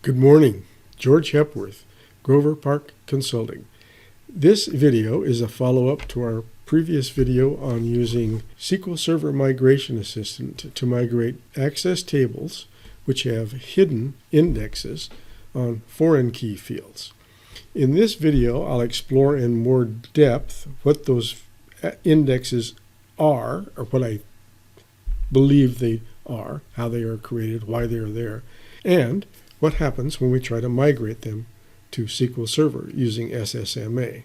Good morning, George Hepworth, Grover Park Consulting. This video is a follow-up to our previous video on using SQL Server Migration Assistant to migrate access tables which have hidden indexes on foreign key fields. In this video, I'll explore in more depth what those indexes are, or what I believe they are, how they are created, why they are there, and what happens when we try to migrate them to SQL Server using SSMA.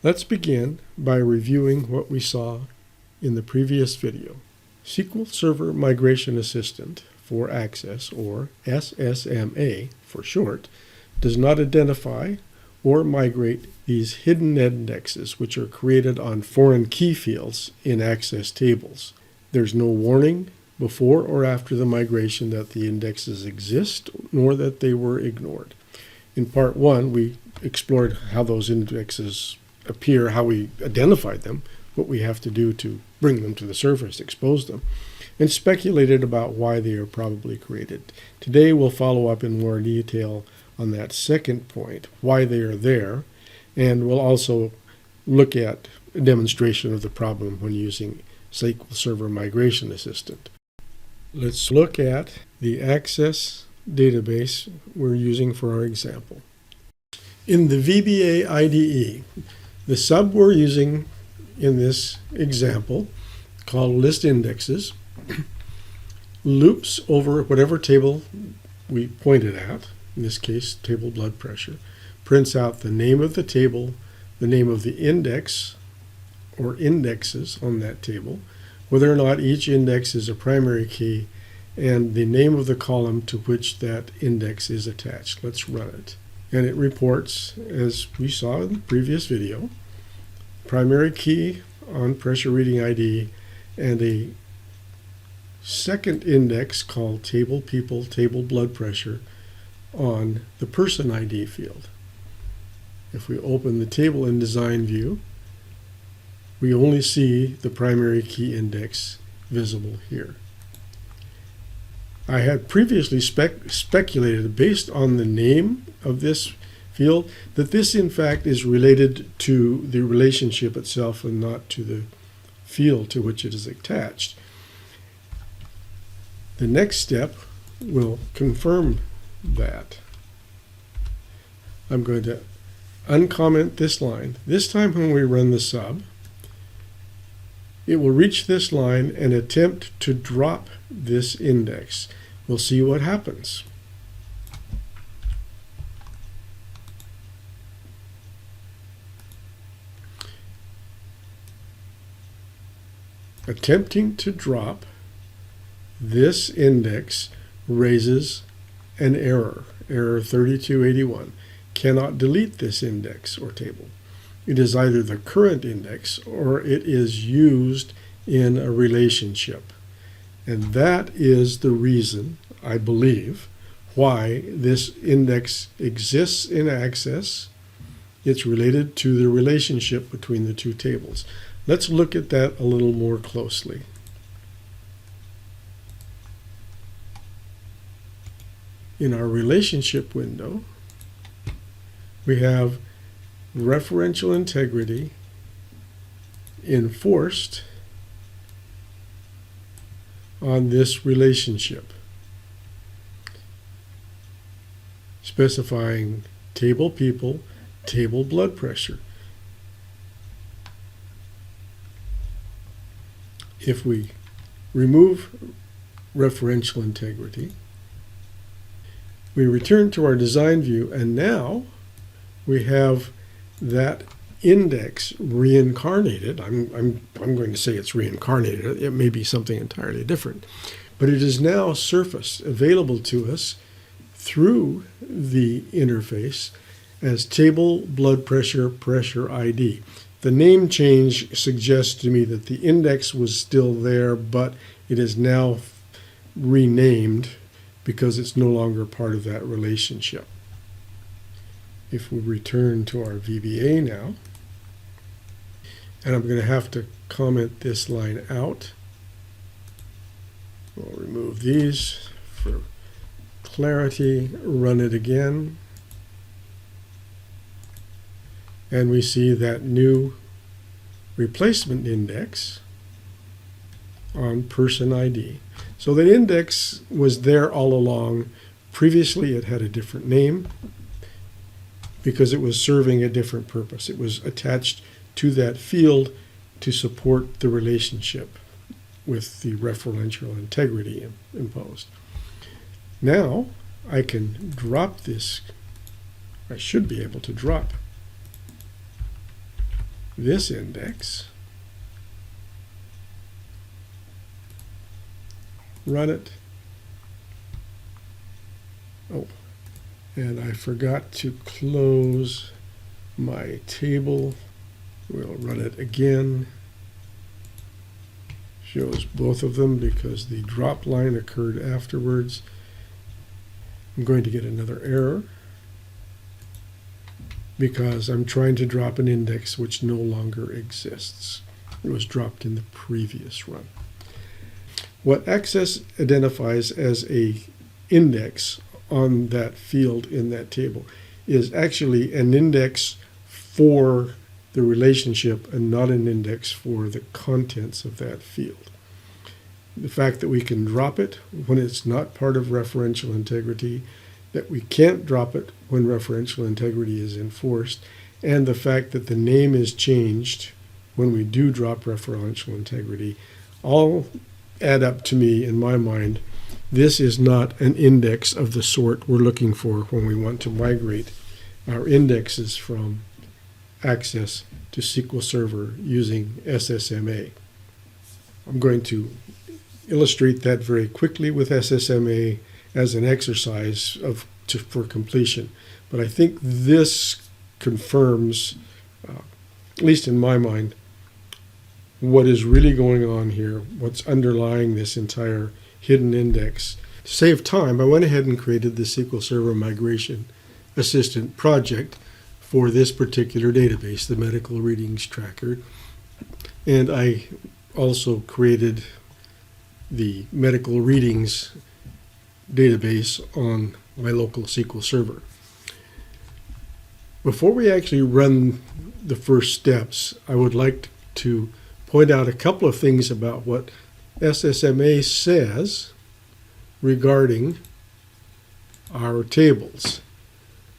Let's begin by reviewing what we saw in the previous video. SQL Server Migration Assistant for Access, or SSMA for short, does not identify or migrate these hidden indexes which are created on foreign key fields in access tables. There's no warning before or after the migration that the indexes exist, nor that they were ignored. In part 1, we explored how those indexes appear, how we identified them, what we have to do to bring them to the surface, expose them, and speculated about why they are probably created. Today we'll follow up in more detail on that second point, why they are there, and we'll also look at a demonstration of the problem when using SQL Server Migration Assistant. Let's look at the access database we're using for our example. In the VBA IDE, the sub we're using in this example, called list indexes, loops over whatever table we pointed at, in this case table blood pressure, prints out the name of the table, the name of the index or indexes on that table, whether or not each index is a primary key, and the name of the column to which that index is attached. Let's run it. And it reports, as we saw in the previous video, primary key on pressure reading ID and a second index called tblPeopletblBloodPressure on the person ID field. If we open the table in design view, we only see the primary key index visible here. I had previously speculated, based on the name of this field, that this in fact is related to the relationship itself and not to the field to which it is attached. The next step will confirm that. I'm going to uncomment this line. This time when we run the sub, it will reach this line and attempt to drop this index. We'll see what happens. Attempting to drop this index raises an error, error 3281. Cannot delete this index or table. It is either the current index or it is used in a relationship. And that is the reason, I believe, why this index exists in Access. It's related to the relationship between the two tables. Let's look at that a little more closely. In our relationship window, we have referential integrity enforced on this relationship, specifying table people, table blood pressure. If we remove referential integrity, we return to our design view, and now we have that index reincarnated. I'm going to say it's reincarnated. It may be something entirely different, but it is now surfaced, available to us through the interface as table blood pressure pressure ID. The name change suggests to me that the index was still there, but it is now renamed because it's no longer part of that relationship. If we return to our VBA now, and I'm going to have to comment this line out. We'll remove these for clarity, run it again, and we see that new replacement index on person ID. So the index was there all along. Previously it had a different name because it was serving a different purpose. It was attached to that field to support the relationship with the referential integrity imposed. Now I can drop this. I should be able to drop this index, run it. Oh, and I forgot to close my table. We'll run it again. Shows both of them because the drop line occurred afterwards. I'm going to get another error because I'm trying to drop an index which no longer exists. It was dropped in the previous run. What access identifies as a index on that field in that table is actually an index for the relationship and not an index for the contents of that field. The fact that we can drop it when it's not part of referential integrity, that we can't drop it when referential integrity is enforced, and the fact that the name is changed when we do drop referential integrity, all add up to me, in my mind, this is not an index of the sort we're looking for when we want to migrate our indexes from Access to SQL Server using SSMA. I'm going to illustrate that very quickly with SSMA as an exercise for completion. But I think this confirms, at least in my mind, what is really going on here, what's underlying this entire hidden index. To save time, I went ahead and created the SQL Server Migration Assistant project for this particular database, the Medical Readings Tracker. And I also created the Medical Readings database on my local SQL Server. Before we actually run the first steps, I would like to point out a couple of things about what SSMA says regarding our tables.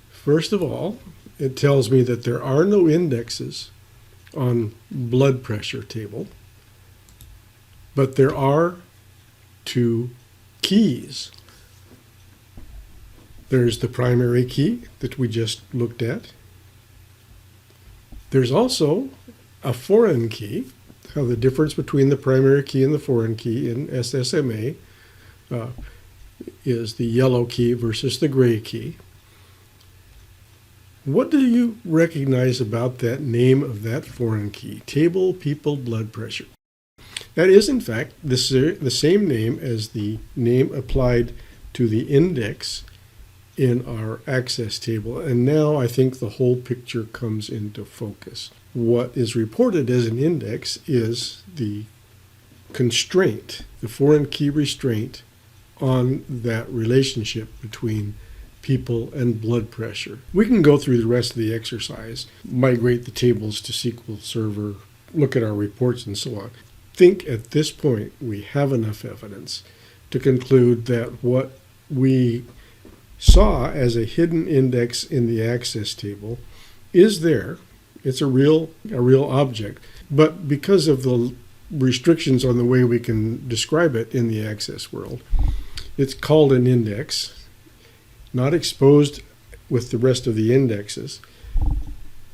First of all, it tells me that there are no indexes on blood pressure table, but there are two keys. There's the primary key that we just looked at. There's also a foreign key. How the difference between the primary key and the foreign key in SSMA is the yellow key versus the gray key. What do you recognize about that name of that foreign key? tblPeopletblBloodPressure. That is, in fact, the same name as the name applied to the index in our access table. And now I think the whole picture comes into focus. What is reported as an index is the constraint, the foreign key restraint on that relationship between people and blood pressure. We can go through the rest of the exercise, migrate the tables to SQL Server, look at our reports and so on. I think at this point we have enough evidence to conclude that what we saw as a hidden index in the access table is there. It's a real object, but because of the restrictions on the way we can describe it in the access world, it's called an index, not exposed with the rest of the indexes.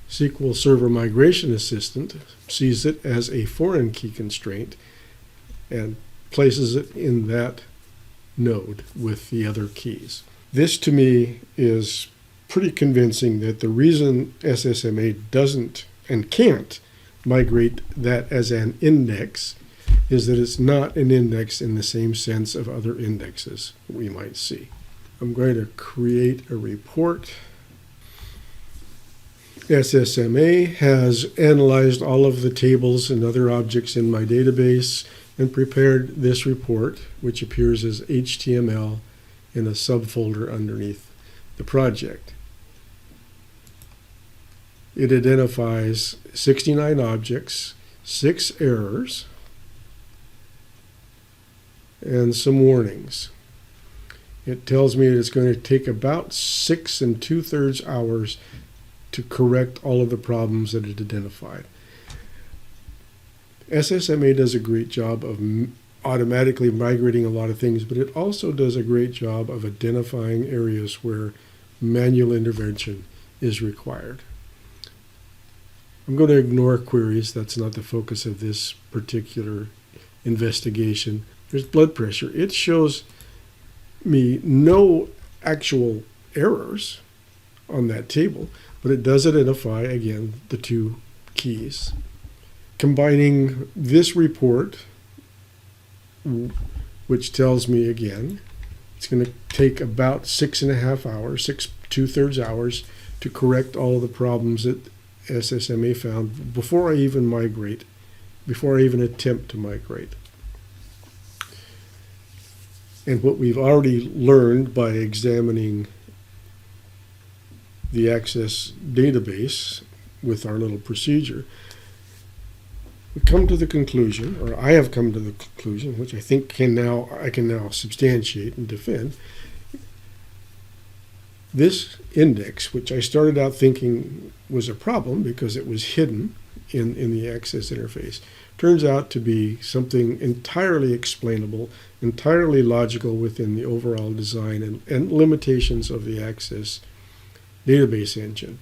SQL Server Migration Assistant sees it as a foreign key constraint and places it in that node with the other keys. This to me is pretty convincing that the reason SSMA doesn't and can't migrate that as an index is that it's not an index in the same sense of other indexes we might see. I'm going to create a report. SSMA has analyzed all of the tables and other objects in my database and prepared this report, which appears as HTML in a subfolder underneath the project. It identifies 69 objects, 6 errors, and some warnings. It tells me that it's going to take about 6 2/3 hours to correct all of the problems that it identified. SSMA does a great job of automatically migrating a lot of things, but it also does a great job of identifying areas where manual intervention is required. I'm going to ignore queries. That's not the focus of this particular investigation. There's blood pressure. It shows me no actual errors on that table, but it does identify, again, the 2 keys. Combining this report, which tells me, again, it's going to take about 6.5 hours, 6 2/3 hours to correct all of the problems that SSMA found before I even migrate, before I even attempt to migrate. And what we've already learned by examining the Access database with our little procedure, we come to the conclusion, or I have come to the conclusion, which I think I can now substantiate and defend. This index, which I started out thinking was a problem because it was hidden in the Access interface, turns out to be something entirely explainable, entirely logical within the overall design and limitations of the Access database engine.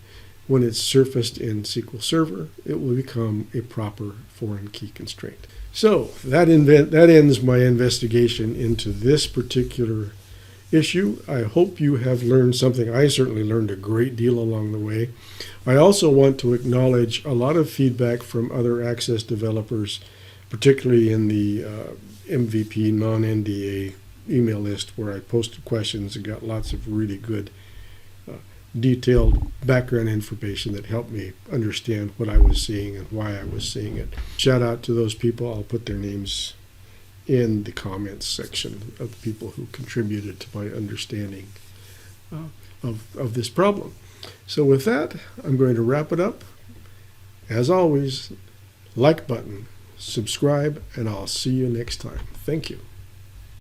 When it's surfaced in SQL Server, it will become a proper foreign key constraint. So that ends my investigation into this particular issue. I hope you have learned something. I certainly learned a great deal along the way. I also want to acknowledge a lot of feedback from other Access developers, particularly in the MVP non-NDA email list, where I posted questions and got lots of really good detailed background information that helped me understand what I was seeing and why I was seeing it. Shout out to those people. I'll put their names in the comments section of the people who contributed to my understanding of this problem. So with that, I'm going to wrap it up. As always, like button, subscribe, and I'll see you next time. Thank you.